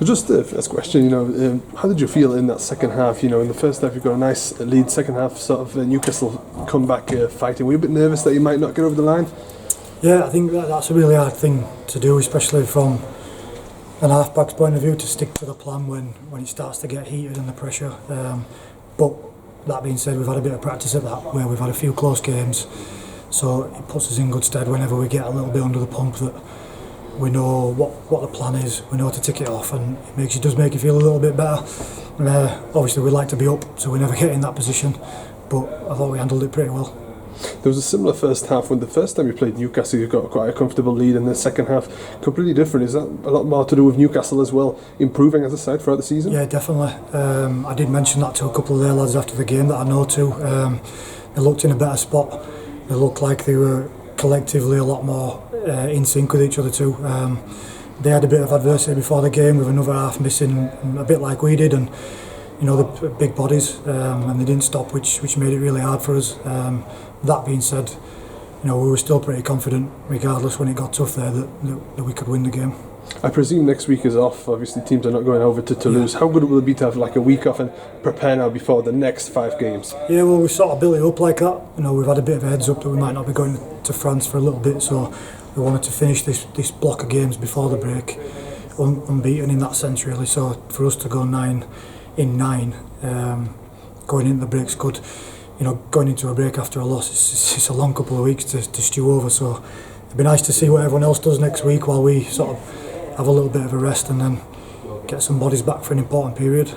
Just the first question, how did you feel in that second half? In the first half you got a nice lead, second half sort of Newcastle come back fighting. Were you a bit nervous that you might not get over the line? Yeah, I think that's a really hard thing to do, especially from an half-back's point of view, to stick to the plan when it starts to get heated and the pressure. But that being said, we've had a bit of practice at that, where we've had a few close games, so it puts us in good stead whenever we get a little bit under the pump, that we know what the plan is, we know how to tick it off, and it does make you feel a little bit better. Obviously we'd like to be up, so we never get in that position, but I thought we handled it pretty well. There was a similar first half when the first time you played Newcastle you got quite a comfortable lead, and the second half completely different. Is that a lot more to do with Newcastle as well, improving as a side throughout the season? Yeah, definitely. I did mention that to a couple of their lads after the game that I know too. They looked in a better spot. They looked like they were collectively a lot more in sync with each other too. They had a bit of adversity before the game with another half missing, a bit like we did, and the big bodies, and they didn't stop, which made it really hard for us. That being said, we were still pretty confident, regardless when it got tough there, that we could win the game. I presume next week is off. Obviously teams are not going over to Toulouse. How good will it be to have like a week off and prepare now before the next 5 games? Yeah, well, we sort of built it up like that. We've had a bit of a heads up that we might not be going to France for a little bit, so we wanted to finish this block of games before the break unbeaten in that sense, really. So for us to go 9 in 9 going into the break's good. Going into a break after a loss, it's a long couple of weeks to stew over, so it'd be nice to see what everyone else does next week while we sort of have a little bit of a rest and then get some bodies back for an important period.